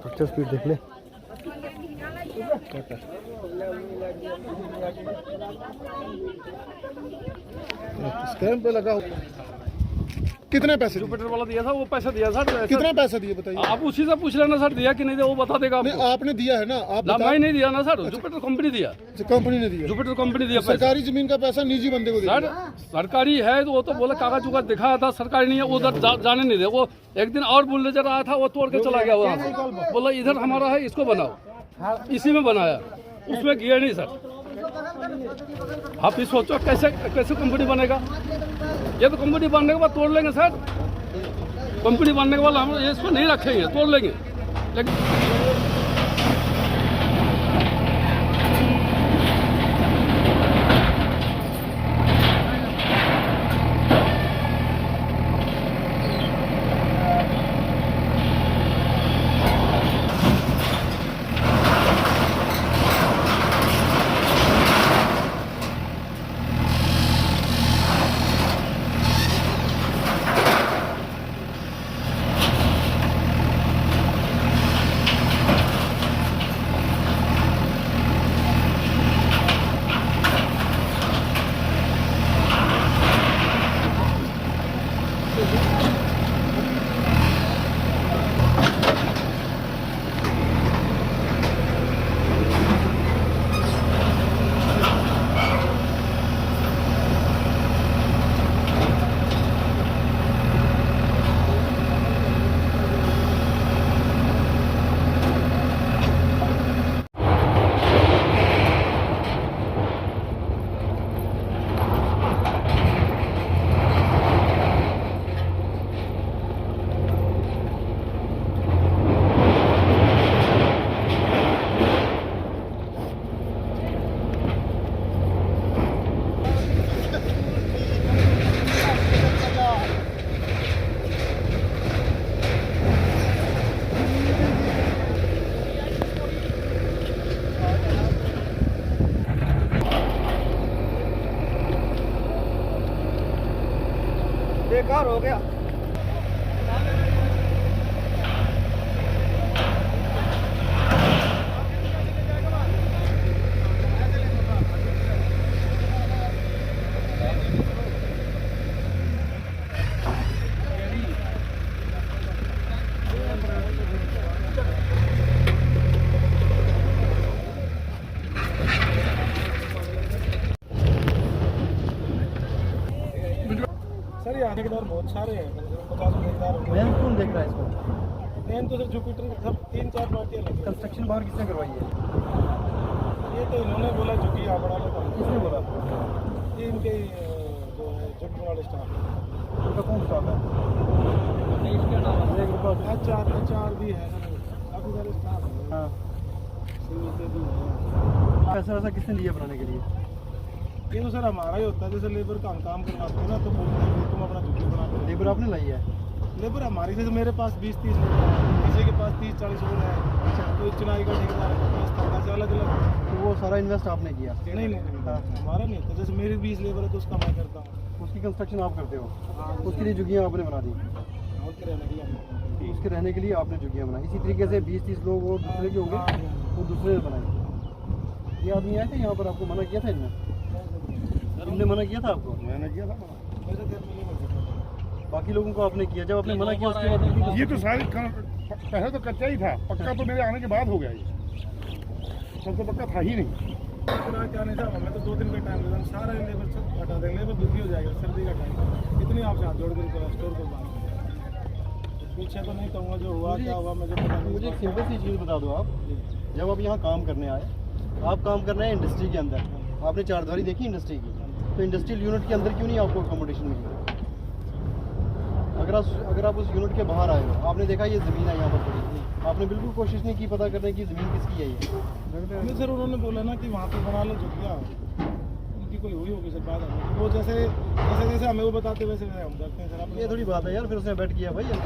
Picture speed देख ले। Scam पे लगा। कितने पैसे जुपिटर वाला दिया था, वो पैसा दिया सर। कितने पैसे दिए बताइए? आप उसी से पूछ लेना सर, दिया कि नहीं दिया वो बता देगा आपको। आपने दिया है ना? आप मैं नहीं दिया ना सर, जुपिटर कंपनी दिया। कंपनी ने दिया? जुपिटर कंपनी दिया। सरकारी जमीन का पैसा निजी बंदे को दिया? सर सरकारी है तो वो तो बोला कागज उगज दिखाया था, सरकारी नहीं है, उधर जाने नहीं दे। वो एक दिन और बुलडोजर आया था, वो तोड़ के चला गया वहाँ से। बोला इधर हमारा है, इसको बनाओ। इसी में बनाया, उसमें किया नहीं सर। आप ही सोचो कैसे कैसे कंपनी बनेगा। ये तो कंपनी बनने के बाद तोड़ लेंगे सर। कंपनी बनने के बाद हम इसको नहीं रखेंगे, तोड़ लेंगे। लेकिन बेकार हो गया। सर ये आने के दौर बहुत सारे हैं, 50 ठेकेदार। मैन कौन देख रहा है इसको? मैन तो सर जुपिटर सब 3-4 पार्टियाँ लगी। कंस्ट्रक्शन बाहर किसने करवाई है? ये तो इन्होंने बोला झुकी आप बड़ा लो। किसने बोला? ये इनके जो है जुपिटर वाले स्टाफ। उनका कौन स्टाफ है? चार भी है, काफ़ी सारे स्टाफ हैं। हाँ, सिविल भी है। पैसा वैसा किसने दिया बनाने के लिए? ये तो सर हमारा ही होता है। जैसे लेबर का हम काम करवाते हैं ना, तो बोलते हैं कि तुम अपना झुकी बना लो। लेबर आपने लाई है? लेबर हमारी, जैसे मेरे पास 20-30 लोग हैं, किसी के पास 30-40 लोग हैं। अच्छा, कोई चुनाई का ठेकेदार है, 10 अलग अलग। तो वो सारा इन्वेस्ट आपने किया? नहीं, हाँ। हमारा नहीं होता। जैसे मेरी 20 लेबर है तो उसका मैं करता हूँ। उसकी कंस्ट्रक्शन आप करते हो? हाँ, उसके लिए झुग्गियाँ आपने बना दी? और के रहने के लिए उसके रहने के लिए आपने झुग्गियाँ बनाई। इसी तरीके से 20-30 लोग और दूसरे के होंगे, वो दूसरे ने बनाई। ये आदमी आए थे यहाँ पर, आपको मना किया था इनने? इनने मना किया था आपको? मैंने किया था। मेरे घर में नहीं मिलता। बाकी लोगों को आपने किया, जब आपने मना किया उसके बाद? ये तो सारी पहले तो कच्चा ही था, पक्का तो मेरे आने के बाद हो गया। ये सब तो पक्का था ही नहीं। क्या नहीं था, हमें तो 2 दिन का टाइम देता। सारा लेबर सब हटा देंगे, लेबर दुखी हो जाएगा। सर्दी का टाइम इतनी आपसे हाथ जोड़ कर स्टोर को बांध पीछे तो नहीं कहूँगा जो हुआ क्या हुआ मुझे पता नहीं। मुझे एक सिंपल सी चीज़ बता दो आप, जब आप यहाँ काम करने आए, आप काम कर रहे हैं इंडस्ट्री के अंदर, आपने चारदीवारी देखी इंडस्ट्री की, तो इंडस्ट्रियल यूनिट के अंदर क्यों नहीं आपको अकोमोडेशन मिली? अगर आप उस यूनिट के बाहर आए हो, आपने देखा ये ज़मीन है यहाँ पर पड़ी, आपने बिल्कुल कोशिश नहीं की पता करने की ज़मीन किसकी है ये? नहीं सर, उन्होंने बोला ना कि वहाँ पे बना लो झुग्गियाँ, उनकी कोई हुई होगी सर बात हमें। वो जैसे हमें वो बताते वैसे हम करते हैं सर। ये थोड़ी बात है यार, फिर उसने बैठ किया भाई। आप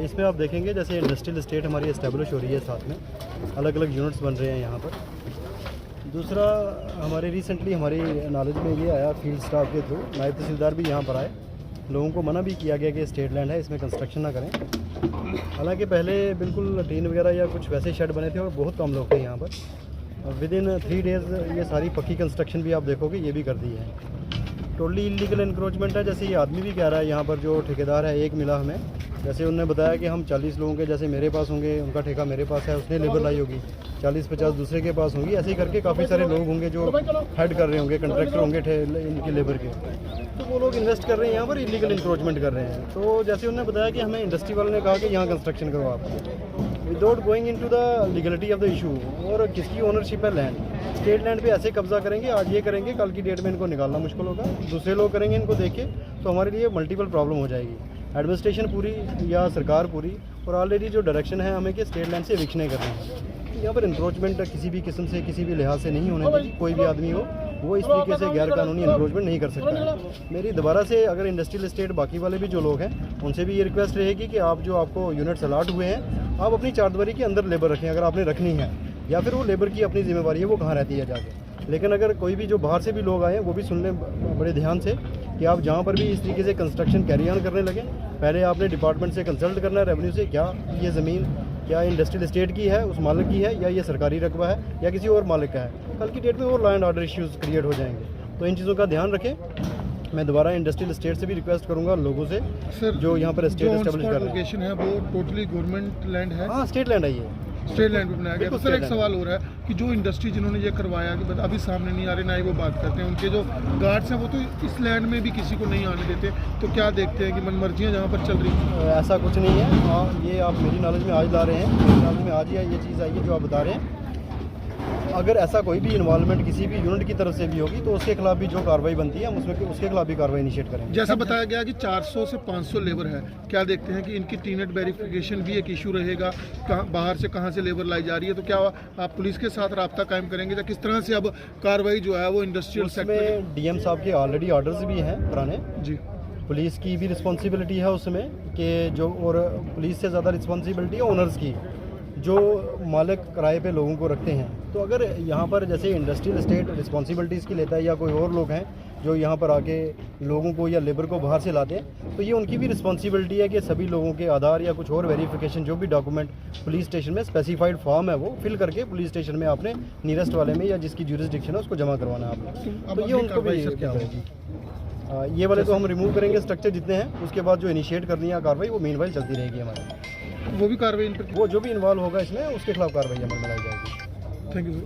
इसमें आप देखेंगे जैसे इंडस्ट्रियल एस्टेट हमारी इस्टेब्लिश हो रही है, साथ में अलग अलग यूनिट्स बन रहे हैं यहाँ पर। दूसरा, हमारे रिसेंटली हमारी नॉलेज में ये आया फील्ड स्टाफ के थ्रू, नायब तहसीलदार भी यहाँ पर आए, लोगों को मना भी किया गया कि स्टेट लैंड है, इसमें कंस्ट्रक्शन ना करें। हालांकि पहले बिल्कुल टीन वगैरह या कुछ वैसे शेड बने थे और बहुत कम लोग थे यहाँ पर। विद इन 3 डेज़ ये सारी पक्की कंस्ट्रक्शन भी आप देखोगे ये भी कर दी है। टोटली इलीगल इंक्रोचमेंट है। जैसे ये आदमी भी कह रहा है यहाँ पर, जो ठेकेदार है, एक मिला हमें, जैसे उन्होंने बताया कि हम 40 लोगों के जैसे मेरे पास होंगे, उनका ठेका मेरे पास है, उसने लेबर लाई होगी, 40-50 दूसरे के पास होंगी, ऐसे ही करके काफ़ी सारे लोग होंगे जो हेड कर रहे होंगे, कंट्रैक्टर होंगे इनके लेबर के, तो वो लोग इन्वेस्ट कर रहे हैं यहाँ पर, इलीगल इंक्रोचमेंट कर रहे हैं। तो जैसे उन्होंने बताया कि हमें इंडस्ट्री वाले ने कहा कि यहाँ कंस्ट्रक्शन करो आप, without going into the legality of the issue. और किसकी ओनरशिप है लैंड, स्टेट लैंड पे ऐसे कब्जा करेंगे, आज ये करेंगे, कल की डेट में इनको निकालना मुश्किल होगा, दूसरे लोग करेंगे इनको देख के, तो हमारे लिए मल्टीपल प्रॉब्लम हो जाएगी। एडमिनिस्ट्रेशन पूरी या सरकार पूरी, और ऑलरेडी जो डायरेक्शन है हमें कि स्टेट लैंड से एविक्शन करना है। यहाँ पर इंक्रोचमेंट किसी भी किस्म से, किसी भी लिहाज से नहीं होने देगी। कोई भी आदमी हो वो इस तरीके से गैर कानूनी इंक्रोचमेंट नहीं कर सकता है। मेरी दोबारा से अगर इंडस्ट्रियल एस्टेट बाकी वाले भी जो लोग हैं उनसे भी ये रिक्वेस्ट रहेगी कि आप जो आपको यूनिट्स अलाट हुए हैं, आप अपनी चारदीवारी के अंदर लेबर रखें अगर आपने रखनी है, या फिर वो लेबर की अपनी जिम्मेवारी है वो कहाँ रहती है जाके। लेकिन अगर कोई भी जो बाहर से भी लोग आए वो भी सुन लें बड़े ध्यान से कि आप जहाँ पर भी इस तरीके से कंस्ट्रक्शन कैरी ऑन करने लगे, पहले आपने डिपार्टमेंट से कंसल्ट करना है, रेवेन्यू से, क्या ये ज़मीन क्या इंडस्ट्रियल एस्टेट की है, उस मालिक की है, या ये सरकारी रकबा है, या किसी और मालिक का है। कल की डेट में वो law and order issues create हो जाएंगे। तो इन चीज़ों का ध्यान रखें। मैं दोबारा इंडस्ट्रियल एस्टेट से भी रिक्वेस्ट करूंगा लोगों से, सर, जो यहाँ पर एस्टेट एस्टेब्लिश कर रहे हैं। लोकेशन है वो टोटली गवर्नमेंट लैंड है? हाँ, स्टेट लैंड है ये, स्टेट लैंड पे बनाया गया। तो सर एक सवाल हो रहा है कि जो इंडस्ट्री जिन्होंने ये करवाया, कि अभी सामने नहीं आ रहे, ना ही वो बात करते हैं, उनके जो गार्ड्स हैं वो तो इस लैंड में भी किसी को नहीं आने देते, तो क्या देखते हैं कि मनमर्जियाँ जहाँ पर चल रही हैं? ऐसा कुछ नहीं है। हाँ, ये आप मेरी नॉलेज में आज ला रहे हैं, मेरी नॉलेज में आज ही ये चीज़ आई है जो आप बता रहे हैं। अगर ऐसा कोई भी इन्वॉल्वमेंट किसी भी यूनिट की तरफ से भी होगी तो उसके खिलाफ भी जो कार्रवाई बनती है हम उसमें उसके खिलाफ भी कार्रवाई इनिशिएट करेंगे। जैसा बताया गया कि 400 से 500 लेबर है, क्या देखते हैं कि इनकी टीनेट वेरिफिकेशन भी एक इशू रहेगा? बाहर से कहाँ से लेबर लाई जा रही है, तो क्या आप पुलिस के साथ राब्ता कायम करेंगे, या किस तरह से अब कार्रवाई जो है वो इंडस्ट्रियल सेक्टर में? डीएम साहब के ऑलरेडी ऑर्डर्स भी हैं पुराने जी। पुलिस की भी रिस्पॉन्सिबिलिटी है उसमें कि जो, और पुलिस से ज़्यादा रिस्पॉन्सिबिलिटी है ओनर्स की, जो मालिक किराए पे लोगों को रखते हैं। तो अगर यहाँ पर जैसे इंडस्ट्रियल स्टेट रिस्पॉन्सिबिलिटी इसकी लेता है या कोई और लोग हैं जो यहाँ पर आके लोगों को या लेबर को बाहर से लाते हैं, तो ये उनकी भी रिस्पॉन्सिबिलिटी है कि सभी लोगों के आधार या कुछ और वेरिफिकेशन जो भी डॉक्यूमेंट पुलिस स्टेशन में स्पेसिफाइड फॉर्म है वो फिल करके पुलिस स्टेशन में आपने नियरेस्ट वाले में या जिसकी ज्यूरिसडिक्शन है उसको जमा करवाना है आपने। तो ये उनको भी क्या करेगी। ये वाले तो हम रिमूव करेंगे स्ट्रक्चर जितने हैं, उसके बाद जो इनिशिएट करनी है कार्रवाई वो मीनवाइल चलती रहेगी हमारी। वो भी कार्रवाई इन पर वो जो भी इन्वॉल्व होगा इसमें उसके खिलाफ कार्रवाई अमल में लाई जाएगी। Thank you sir.